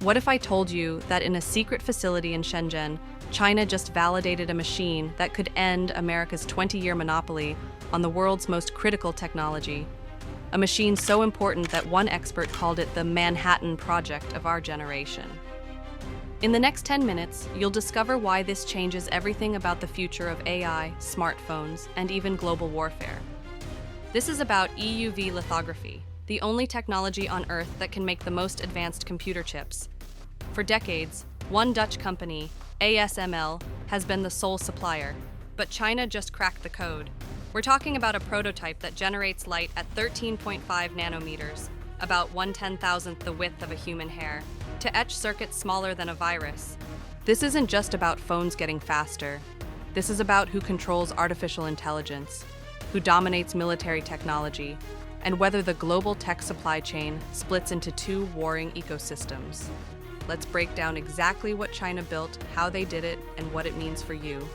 What if I told you that in a secret facility in Shenzhen, China just validated a machine that could end America's 20-year monopoly on the world's most critical technology? A machine so important that one expert called it the Manhattan Project of our generation. In the next 10 minutes, you'll discover why this changes everything about the future of AI, smartphones, and even global warfare. This is about EUV lithography, the only technology on Earth that can make the most advanced computer chips. For decades, one Dutch company, ASML, has been the sole supplier, but China just cracked the code. We're talking about a prototype that generates light at 13.5 nanometers, about 1/10,000th the width of a human hair, to etch circuits smaller than a virus. This isn't just about phones getting faster. This is about who controls artificial intelligence, who dominates military technology, and whether the global tech supply chain splits into two warring ecosystems. Let's break down exactly what China built, how they did it, and what it means for you.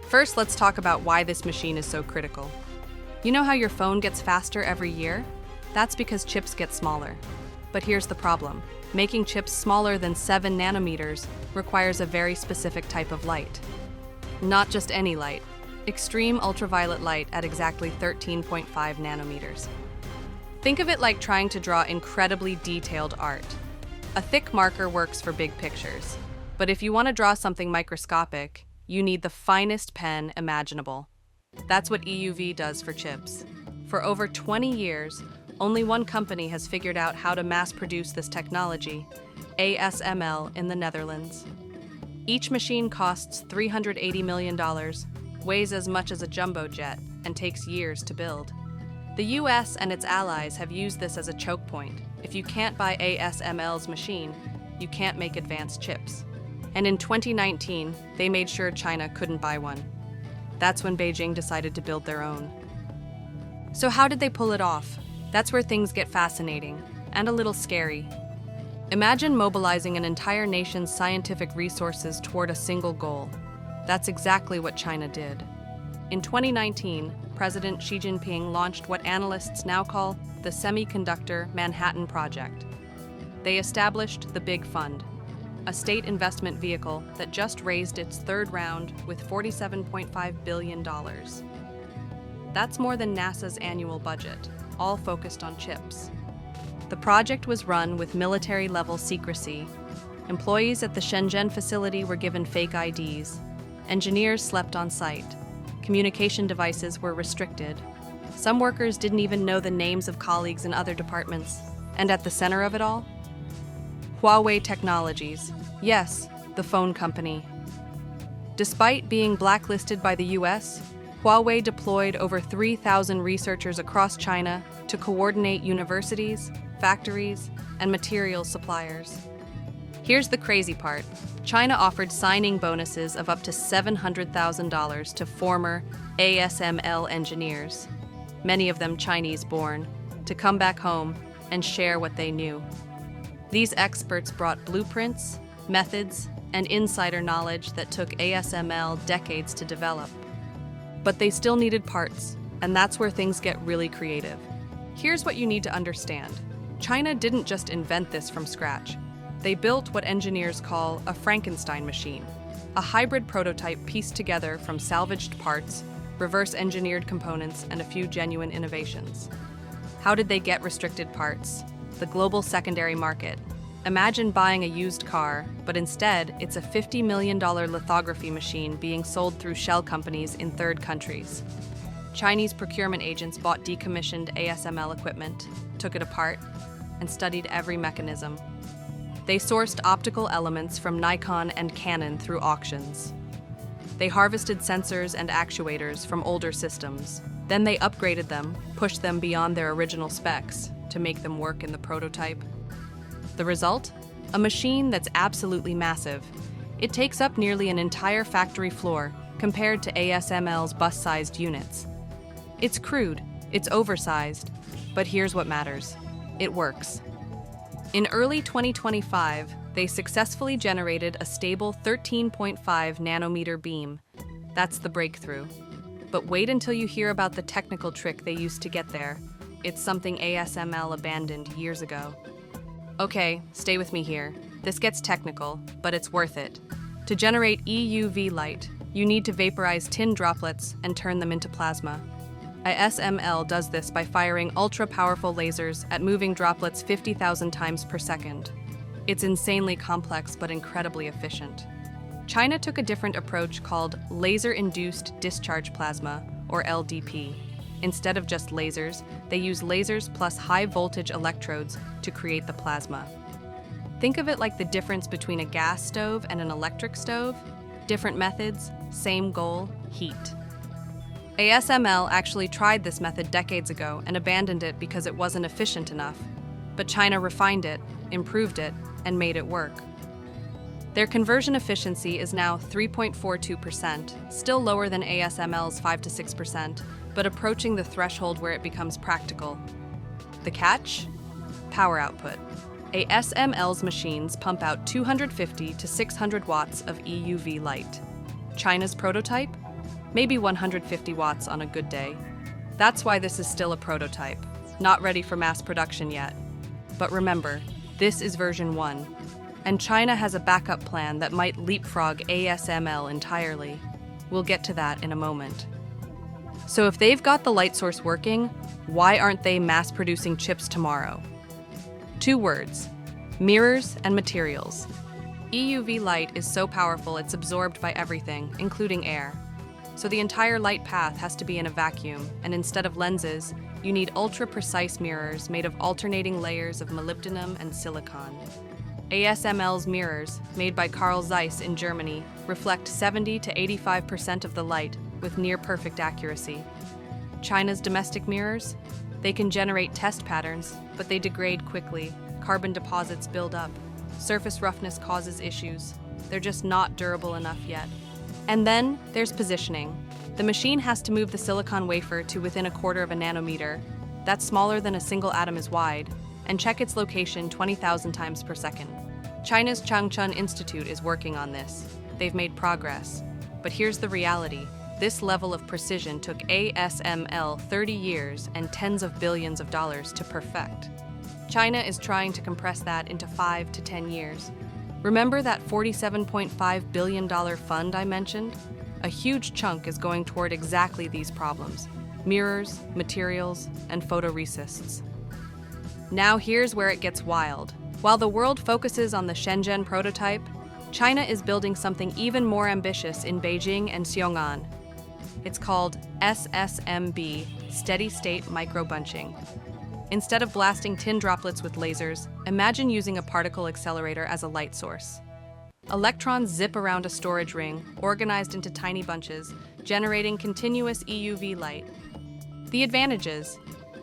First, let's talk about why this machine is so critical. You know how your phone gets faster every year? That's because chips get smaller. But here's the problem. Making chips smaller than 7 nanometers requires a very specific type of light. Not just any light, extreme ultraviolet light at exactly 13.5 nanometers. Think of it like trying to draw incredibly detailed art. A thick marker works for big pictures, but if you want to draw something microscopic, you need the finest pen imaginable. That's what EUV does for chips. For over 20 years, only one company has figured out how to mass-produce this technology, ASML in the Netherlands. Each machine costs $380 million, weighs as much as a jumbo jet, and takes years to build. The US and its allies have used this as a choke point. If you can't buy ASML's machine, you can't make advanced chips. And in 2019, they made sure China couldn't buy one. That's when Beijing decided to build their own. So how did they pull it off? That's where things get fascinating, and a little scary. Imagine mobilizing an entire nation's scientific resources toward a single goal. That's exactly what China did. In 2019, President Xi Jinping launched what analysts now call the Semiconductor Manhattan Project. They established the Big Fund, a state investment vehicle that just raised its third round with $47.5 billion. That's more than NASA's annual budget, all focused on chips. The project was run with military-level secrecy. Employees at the Shenzhen facility were given fake IDs. Engineers slept on site. Communication devices were restricted. Some workers didn't even know the names of colleagues in other departments. And at the center of it all? Huawei Technologies. Yes, the phone company. Despite being blacklisted by the US, Huawei deployed over 3,000 researchers across China to coordinate universities, factories, and materials suppliers. Here's the crazy part. China offered signing bonuses of up to $700,000 to former ASML engineers, many of them Chinese-born, to come back home and share what they knew. These experts brought blueprints, methods, and insider knowledge that took ASML decades to develop. But they still needed parts, and that's where things get really creative. Here's what you need to understand. China didn't just invent this from scratch. They built what engineers call a Frankenstein machine, a hybrid prototype pieced together from salvaged parts, reverse-engineered components, and a few genuine innovations. How did they get restricted parts? The global secondary market. Imagine buying a used car, but instead, it's a $50 million lithography machine being sold through shell companies in third countries. Chinese procurement agents bought decommissioned ASML equipment, took it apart, and studied every mechanism. They sourced optical elements from Nikon and Canon through auctions. They harvested sensors and actuators from older systems. Then they upgraded them, pushed them beyond their original specs to make them work in the prototype. The result? A machine that's absolutely massive. It takes up nearly an entire factory floor compared to ASML's bus-sized units. It's crude, it's oversized, but here's what matters. It works. In early 2025, they successfully generated a stable 13.5 nanometer beam. That's the breakthrough. But wait until you hear about the technical trick they used to get there. It's something ASML abandoned years ago. Okay, stay with me here. This gets technical, but it's worth it. To generate EUV light, you need to vaporize tin droplets and turn them into plasma. ASML does this by firing ultra-powerful lasers at moving droplets 50,000 times per second. It's insanely complex but incredibly efficient. China took a different approach called laser-induced discharge plasma, or LDP. Instead of just lasers, they use lasers plus high-voltage electrodes to create the plasma. Think of it like the difference between a gas stove and an electric stove. Different methods, same goal, heat. ASML actually tried this method decades ago and abandoned it because it wasn't efficient enough. But China refined it, improved it, and made it work. Their conversion efficiency is now 3.42%, still lower than ASML's 5 to 6%, but approaching the threshold where it becomes practical. The catch? Power output. ASML's machines pump out 250 to 600 watts of EUV light. China's prototype? Maybe 150 watts on a good day. That's why this is still a prototype, not ready for mass production yet. But remember, this is version 1, and China has a backup plan that might leapfrog ASML entirely. We'll get to that in a moment. So if they've got the light source working, why aren't they mass-producing chips tomorrow? 2 words: mirrors and materials. EUV light is so powerful it's absorbed by everything, including air. So the entire light path has to be in a vacuum, and instead of lenses, you need ultra-precise mirrors made of alternating layers of molybdenum and silicon. ASML's mirrors, made by Carl Zeiss in Germany, reflect 70 to 85% of the light with near-perfect accuracy. China's domestic mirrors? They can generate test patterns, but they degrade quickly. Carbon deposits build up. Surface roughness causes issues. They're just not durable enough yet. And then there's positioning. The machine has to move the silicon wafer to within 1/4 of a nanometer. That's smaller than a single atom is wide, and check its location 20,000 times per second. China's Changchun Institute is working on this. They've made progress. But here's the reality. This level of precision took ASML 30 years and tens of billions of dollars to perfect. China is trying to compress that into 5 to 10 years. Remember that $47.5 billion fund I mentioned? A huge chunk is going toward exactly these problems: mirrors, materials, and photoresists. Now here's where it gets wild. While the world focuses on the Shenzhen prototype, China is building something even more ambitious in Beijing and Xiong'an. It's called SSMB, steady-state microbunching. Instead of blasting tin droplets with lasers, imagine using a particle accelerator as a light source. Electrons zip around a storage ring, organized into tiny bunches, generating continuous EUV light. The advantages: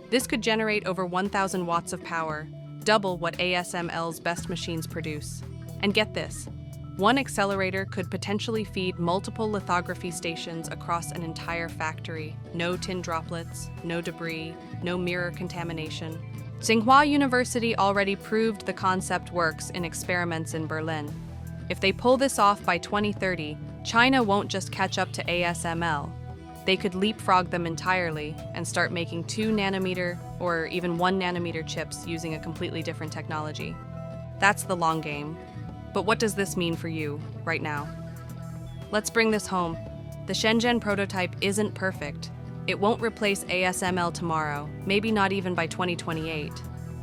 this could generate over 1,000 watts of power, double what ASML's best machines produce. And get this, one accelerator could potentially feed multiple lithography stations across an entire factory. No tin droplets, no debris, no mirror contamination. Tsinghua University already proved the concept works in experiments in Berlin. If they pull this off by 2030, China won't just catch up to ASML. They could leapfrog them entirely and start making 2 nanometer or even 1 nanometer chips using a completely different technology. That's the long game. But what does this mean for you, right now? Let's bring this home. The Shenzhen prototype isn't perfect. It won't replace ASML tomorrow, maybe not even by 2028.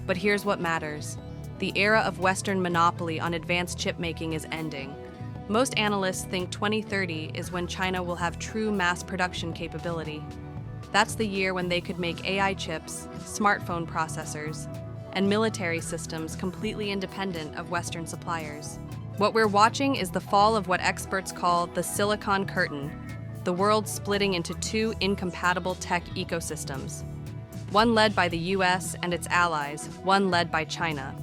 But here's what matters. The era of Western monopoly on advanced chip making is ending. Most analysts think 2030 is when China will have true mass production capability. That's the year when they could make AI chips, smartphone processors, and military systems completely independent of Western suppliers. What we're watching is the fall of what experts call the Silicon Curtain, the world splitting into 2 incompatible tech ecosystems. One led by the US and its allies, one led by China.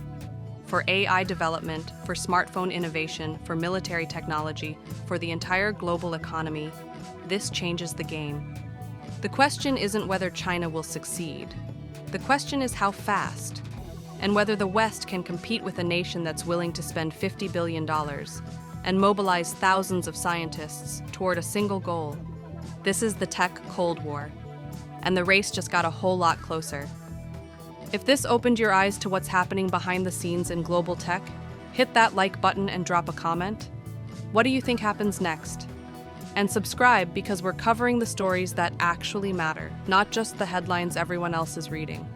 For AI development, for smartphone innovation, for military technology, for the entire global economy, this changes the game. The question isn't whether China will succeed. The question is how fast, and whether the West can compete with a nation that's willing to spend $50 billion and mobilize thousands of scientists toward a single goal. This is the tech Cold War, and the race just got a whole lot closer. If this opened your eyes to what's happening behind the scenes in global tech, Hit that like button and drop a comment. What do you think happens next? And subscribe because we're covering the stories that actually matter, not just the headlines everyone else is reading.